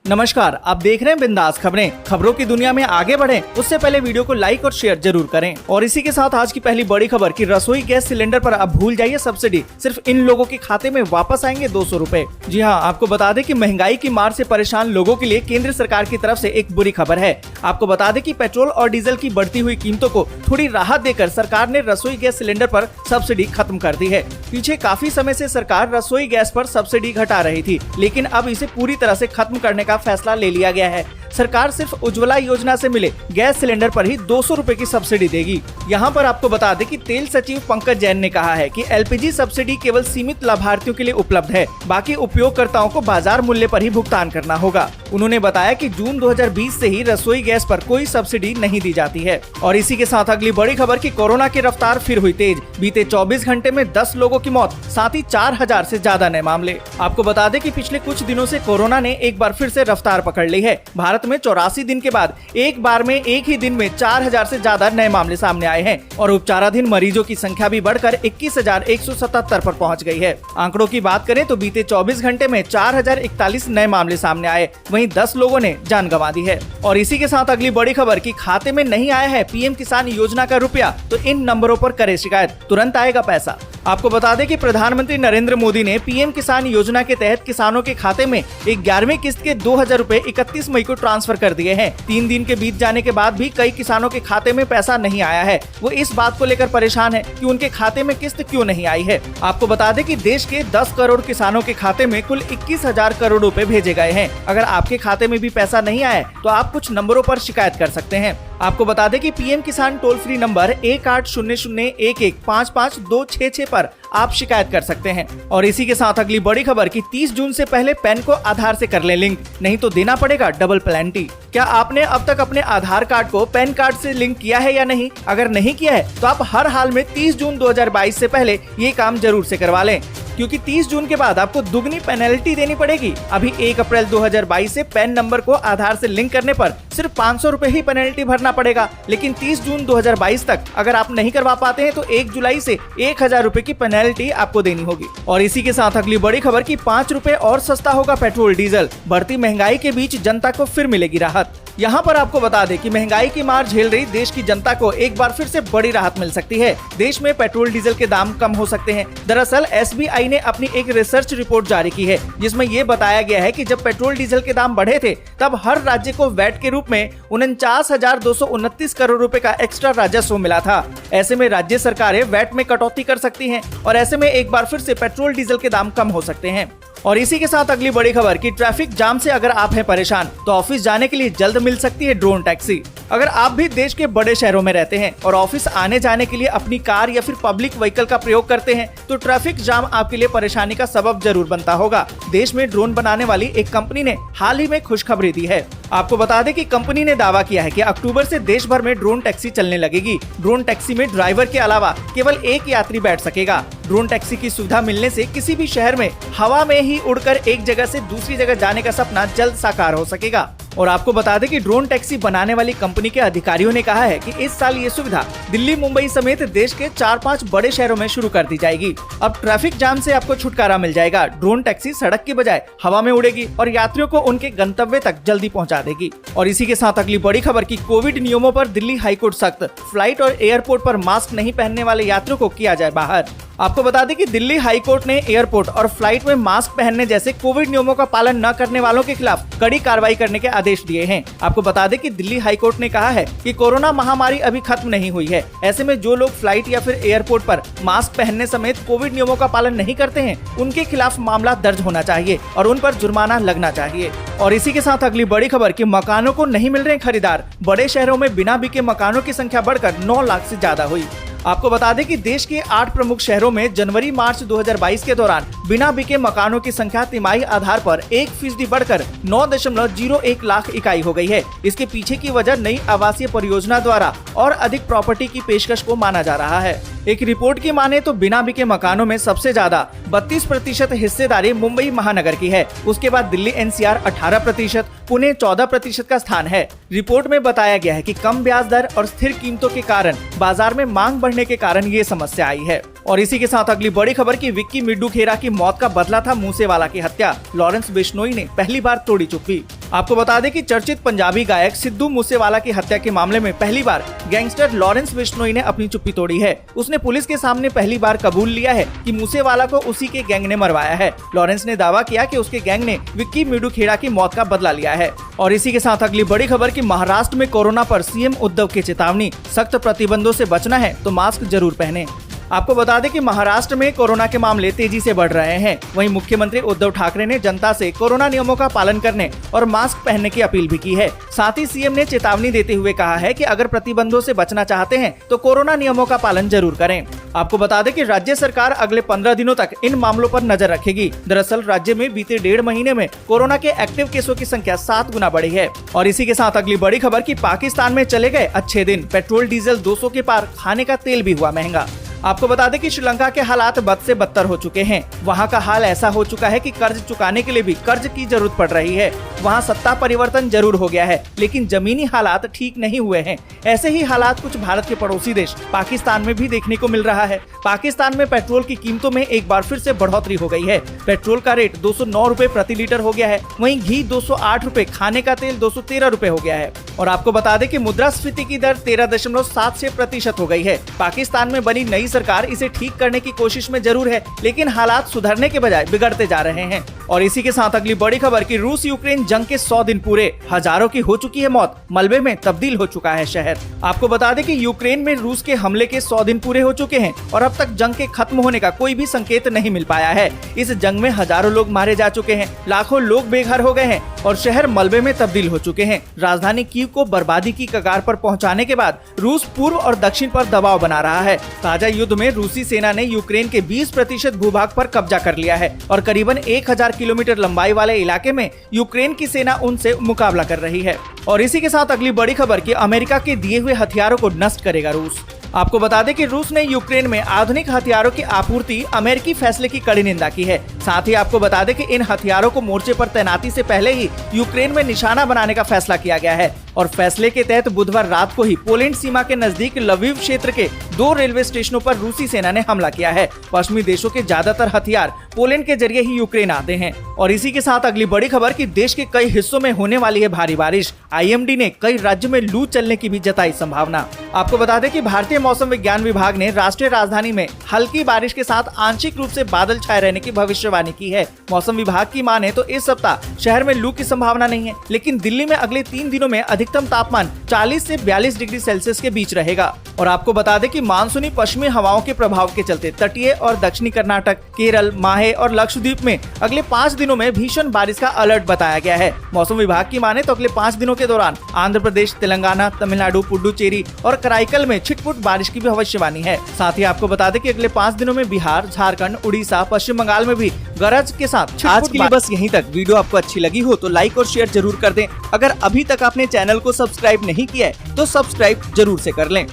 नमस्कार, आप देख रहे हैं बिंदास खबरें। खबरों की दुनिया में आगे बढ़ें उससे पहले वीडियो को लाइक और शेयर जरूर करें। और इसी के साथ आज की पहली बड़ी खबर कि रसोई गैस सिलेंडर पर अब भूल जाइए सब्सिडी, सिर्फ इन लोगों के खाते में वापस आएंगे 200 रूपए। जी हाँ, आपको बता दें कि महंगाई की मार से परेशान लोगों के लिए केंद्र सरकार की तरफ से एक बुरी खबर है। आपको बता दें कि पेट्रोल और डीजल की बढ़ती हुई कीमतों को थोड़ी राहत देकर सरकार ने रसोई गैस सिलेंडर पर सब्सिडी खत्म कर दी है। पीछे काफी समय से सरकार रसोई गैस पर सब्सिडी घटा रही थी, लेकिन अब इसे पूरी तरह से खत्म करने का फैसला ले लिया गया है। सरकार सिर्फ उज्ज्वला योजना से मिले गैस सिलेंडर पर ही 200 रूपए की सब्सिडी देगी। यहाँ पर आपको बता दें कि तेल सचिव पंकज जैन ने कहा है कि एलपीजी सब्सिडी केवल सीमित लाभार्थियों के लिए उपलब्ध है, बाकी उपयोगकर्ताओं को बाजार मूल्य पर ही भुगतान करना होगा। उन्होंने बताया कि जून 2020 से ही रसोई गैस पर कोई सब्सिडी नहीं दी जाती है। और इसी के साथ अगली बड़ी खबर की कोरोना की रफ्तार फिर हुई तेज। बीते 24 घंटे में 10 लोगों की मौत, साथ ही 4000 से ज्यादा नए मामले। आपको बता दें कि पिछले कुछ दिनों से कोरोना ने एक बार फिर से रफ्तार पकड़ ली है। भारत में 84 दिन के बाद एक बार में एक ही दिन में 4000 से ज्यादा नए मामले सामने आए हैं और उपचाराधीन मरीजों की संख्या भी बढ़कर 21,177 पर पहुंच गई है। आंकड़ों की बात करें तो बीते 24 घंटे में 4041 नए मामले सामने आए, वहीं 10 लोगों ने जान गंवा दी है। और इसी के साथ अगली बड़ी खबर कि खाते में नहीं आया है पीएम किसान योजना का रुपया तो इन नंबरों पर करे शिकायत, तुरंत आएगा पैसा। आपको बता दें कि प्रधानमंत्री नरेंद्र मोदी ने पीएम किसान योजना के तहत किसानों के खाते में 11वीं किस्त के 2000 रूपए 31 मई को ट्रांसफर कर दिए हैं। 3 दिन के बीत जाने के बाद भी कई किसानों के खाते में पैसा नहीं आया है। वो इस बात को लेकर परेशान है कि उनके खाते में किस्त क्यों नहीं आई है। आपको बता दें कि देश के 10 करोड़ किसानों के खाते में कुल 21,000 करोड़ रुपए भेजे गए हैं। अगर आपके खाते में भी पैसा नहीं आया तो आप कुछ नंबरों पर शिकायत कर सकते हैं। आपको बता दें कि पीएम किसान टोल फ्री नंबर 180011552666 पर आप शिकायत कर सकते हैं। और इसी के साथ अगली बड़ी खबर कि 30 जून से पहले पैन को आधार से कर ले लिंक, नहीं तो देना पड़ेगा डबल पेनल्टी। क्या आपने अब तक अपने आधार कार्ड को पैन कार्ड से लिंक किया है या नहीं? अगर नहीं किया है तो आप हर हाल में 30 जून 2022 से पहले ये काम जरूर से करवा लें, क्योंकि 30 जून के बाद आपको दुगनी पेनल्टी देनी पड़ेगी। अभी 1 अप्रैल 2022 से पैन नंबर को आधार से लिंक करने पर सिर्फ 500 रूपए ही पेनल्टी भरना पड़ेगा, लेकिन 30 जून 2022 तक अगर आप नहीं करवा पाते हैं तो 1 जुलाई से 1000 रूपए की पेनल्टी आपको देनी होगी। और इसी के साथ अगली बड़ी खबर की 5 रूपए और सस्ता होगा पेट्रोल डीजल। बढ़ती महंगाई के बीच जनता को फिर मिलेगी राहत। यहाँ पर आपको बता दें कि महंगाई की मार झेल रही देश की जनता को एक बार फिर से बड़ी राहत मिल सकती है। देश में पेट्रोल डीजल के दाम कम हो सकते हैं। दरअसल एसबीआई ने अपनी एक रिसर्च रिपोर्ट जारी की है, जिसमें ये बताया गया है कि जब पेट्रोल डीजल के दाम बढ़े थे तब हर राज्य को वैट के रूप में 49,229 करोड़ रुपए का एक्स्ट्रा राजस्व मिला था। ऐसे में राज्य सरकारें वैट में कटौती कर सकती हैं और ऐसे में एक बार फिर से पेट्रोल डीजल के दाम कम हो सकते हैं। और इसी के साथ अगली बड़ी खबर कि ट्रैफिक जाम से अगर आप हैं परेशान तो ऑफिस जाने के लिए जल्द मिल सकती है ड्रोन टैक्सी। अगर आप भी देश के बड़े शहरों में रहते हैं और ऑफिस आने जाने के लिए अपनी कार या फिर पब्लिक व्हीकल का प्रयोग करते हैं तो ट्रैफिक जाम आपके लिए परेशानी का सबब जरूर बनता होगा। देश में ड्रोन बनाने वाली एक कंपनी ने हाल ही में खुशखबरी दी है। आपको बता दें कि कंपनी ने दावा किया है कि अक्टूबर से देश भर में ड्रोन टैक्सी चलने लगेगी। ड्रोन टैक्सी में ड्राइवर के अलावा केवल एक यात्री बैठ सकेगा। ड्रोन टैक्सी की सुविधा मिलने से किसी भी शहर में हवा में ही उड़कर एक जगह से दूसरी जगह जाने का सपना जल्द साकार हो सकेगा। और आपको बता दें कि ड्रोन टैक्सी बनाने वाली कंपनी के अधिकारियों ने कहा है कि इस साल ये सुविधा दिल्ली, मुंबई समेत देश के 4-5 बड़े शहरों में शुरू कर दी जाएगी। अब ट्रैफिक जाम से आपको छुटकारा मिल जाएगा। ड्रोन टैक्सी सड़क की बजाय हवा में उड़ेगी और यात्रियों को उनके गंतव्य तक जल्दी पहुंचा देगी। और इसी के साथ अगली बड़ी खबर की कोविड नियमों पर दिल्ली हाईकोर्ट सख्त, फ्लाइट और एयरपोर्ट पर मास्क नहीं पहनने वाले यात्रियों को किया जाए बाहर। आपको बता दें कि दिल्ली हाईकोर्ट ने एयरपोर्ट और फ्लाइट में मास्क पहनने जैसे कोविड नियमों का पालन न करने वालों के खिलाफ कड़ी कार्रवाई करने के आदेश दिए हैं। आपको बता दें कि दिल्ली हाईकोर्ट ने कहा है कि कोरोना महामारी अभी खत्म नहीं हुई है। ऐसे में जो लोग फ्लाइट या फिर एयरपोर्ट पर मास्क पहनने समेत कोविड नियमों का पालन नहीं करते हैं उनके खिलाफ मामला दर्ज होना चाहिए और उन पर जुर्माना लगना चाहिए। और इसी के साथ अगली बड़ी खबर कि मकानों को नहीं मिल रहे खरीदार। बड़े शहरों में बिना बिके मकानों की संख्या बढ़कर 9 लाख से ज्यादा हुई। आपको बता दें कि देश के 8 प्रमुख शहरों में जनवरी-मार्च 2022 के दौरान बिना बिके मकानों की संख्या तिमाही आधार पर 1% बढ़कर 9.01 लाख इकाई हो गई है। इसके पीछे की वजह नई आवासीय परियोजना द्वारा और अधिक प्रॉपर्टी की पेशकश को माना जा रहा है। एक रिपोर्ट की माने तो बिना बिके मकानों में सबसे ज्यादा 32% हिस्सेदारी मुंबई महानगर की है। उसके बाद दिल्ली एनसीआर 18%, पुणे 14% का स्थान है। रिपोर्ट में बताया गया है कि कम ब्याज दर और स्थिर कीमतों के कारण बाजार में मांग बढ़ने के कारण ये समस्या आई है। और इसी के साथ अगली बड़ी खबर की विक्की मिड्डू खेरा की मौत का बदला था मूसेवाला की हत्या। लॉरेंस बिश्नोई ने पहली बार तोड़ी चुप्पी। आपको बता दें कि चर्चित पंजाबी गायक सिद्धू मूसेवाला की हत्या के मामले में पहली बार गैंगस्टर लॉरेंस बिश्नोई ने अपनी चुप्पी तोड़ी है। उसने पुलिस के सामने पहली बार कबूल लिया है कि मूसेवाला को उसी के गैंग ने मरवाया है। लॉरेंस ने दावा किया कि उसके गैंग ने विक्की मिडुखेड़ा की मौत का बदला लिया है। और इसी के साथ अगली बड़ी खबर कि महाराष्ट्र में कोरोना पर सीएम उद्धव की चेतावनी, सख्त प्रतिबंधों से बचना है तो मास्क जरूर पहने। आपको बता दें कि महाराष्ट्र में कोरोना के मामले तेजी से बढ़ रहे हैं। वहीं मुख्यमंत्री उद्धव ठाकरे ने जनता से कोरोना नियमों का पालन करने और मास्क पहनने की अपील भी की है। साथ ही सीएम ने चेतावनी देते हुए कहा है कि अगर प्रतिबंधों से बचना चाहते हैं तो कोरोना नियमों का पालन जरूर करें। आपको बता दें कि राज्य सरकार अगले 15 दिनों तक इन मामलों पर नजर रखेगी। दरअसल राज्य में बीते 1.5 महीने में कोरोना के एक्टिव केसों की संख्या 7 गुना बढ़ी है। और इसी के साथ अगली बड़ी खबर कि पाकिस्तान में चले गए अच्छे दिन, पेट्रोल डीजल 200 के पार, खाने का तेल भी हुआ महंगा। आपको बता दें कि श्रीलंका के हालात बद से बदतर हो चुके हैं। वहां का हाल ऐसा हो चुका है कि कर्ज चुकाने के लिए भी कर्ज की जरूरत पड़ रही है। वहां सत्ता परिवर्तन जरूर हो गया है, लेकिन जमीनी हालात ठीक नहीं हुए हैं। ऐसे ही हालात कुछ भारत के पड़ोसी देश पाकिस्तान में भी देखने को मिल रहा है। पाकिस्तान में पेट्रोल की कीमतों में एक बार फिर से बढ़ोतरी हो गई है। पेट्रोल का रेट 209 रुपए प्रति लीटर हो गया है। वहीं घी 208 रुपए, खाने का तेल 213 रुपए हो गया है। और आपको बता दें कि मुद्रास्फीति की दर 13.76% हो गई है। पाकिस्तान में बनी नई सरकार इसे ठीक करने की कोशिश में जरूर है, लेकिन हालात सुधरने के बजाय बिगड़ते जा रहे हैं। और इसी के साथ अगली बड़ी खबर कि रूस यूक्रेन जंग के 100 दिन पूरे, हजारों की हो चुकी है मौत, मलबे में तब्दील हो चुका है शहर। आपको बता दें कि यूक्रेन में रूस के हमले के 100 दिन पूरे हो चुके हैं और अब तक जंग के खत्म होने का कोई भी संकेत नहीं मिल पाया है। इस जंग में हजारों लोग मारे जा चुके हैं, लाखों लोग बेघर हो गए हैं और शहर मलबे में तब्दील हो चुके हैं। राजधानी कीव को बर्बादी की कगार पर पहुंचाने के बाद रूस पूर्व और दक्षिण पर दबाव बना रहा है। ताजा युद्ध में रूसी सेना ने यूक्रेन के 20% भूभाग पर कब्जा कर लिया है और करीबन 1000 किलोमीटर लंबाई वाले इलाके में यूक्रेन की सेना उनसे मुकाबला कर रही है। और इसी के साथ अगली बड़ी खबर कि अमेरिका के दिए हुए हथियारों को नष्ट करेगा रूस। आपको बता दें कि रूस ने यूक्रेन में आधुनिक हथियारों की आपूर्ति अमेरिकी फैसले की कड़ी निंदा की है। साथ ही आपको बता दें कि इन हथियारों को मोर्चे पर तैनाती से पहले ही यूक्रेन में निशाना बनाने का फैसला किया गया है। और फैसले के तहत बुधवार रात को ही पोलैंड सीमा के नजदीक लवीव क्षेत्र के 2 रेलवे स्टेशनों पर रूसी सेना ने हमला किया है। पश्चिमी देशों के ज्यादातर हथियार पोलैंड के जरिए ही यूक्रेन आते हैं। और इसी के साथ अगली बड़ी खबर कि देश के कई हिस्सों में होने वाली है भारी बारिश। IMD ने कई राज्यों में लू चलने की भी जताई संभावना। आपको बता दें कि भारतीय मौसम विज्ञान विभाग ने राष्ट्रीय राजधानी में हल्की बारिश के साथ आंशिक रूप से बादल छाए रहने की भविष्यवाणी की है। मौसम विभाग की माने तो इस सप्ताह शहर में लू की संभावना नहीं है, लेकिन दिल्ली में अगले 3 दिनों में अधिकतम तापमान 40 से 42 डिग्री सेल्सियस के बीच रहेगा। और आपको बता दें कि मानसूनी पश्चिमी हवाओं के प्रभाव के चलते तटीय और दक्षिणी कर्नाटक, केरल, माहे और लक्षद्वीप में अगले 5 दिनों में भीषण बारिश का अलर्ट बताया गया है। मौसम विभाग की माने तो अगले 5 दिनों के दौरान आंध्र प्रदेश, तेलंगाना, तमिलनाडु, पुडुचेरी और कराईकल में छिटपुट बारिश की भी भविष्यवाणी है। साथ ही आपको बता दें कि अगले 5 दिनों में बिहार, झारखंड, उड़ीसा, पश्चिम बंगाल में भी गरज के साथ। आज के लिए बस यहीं तक। वीडियो आपको अच्छी लगी हो तो लाइक और शेयर जरूर कर दें। अगर अभी तक आपने चैनल को सब्सक्राइब नहीं किया है तो सब्सक्राइब जरूर से कर लें।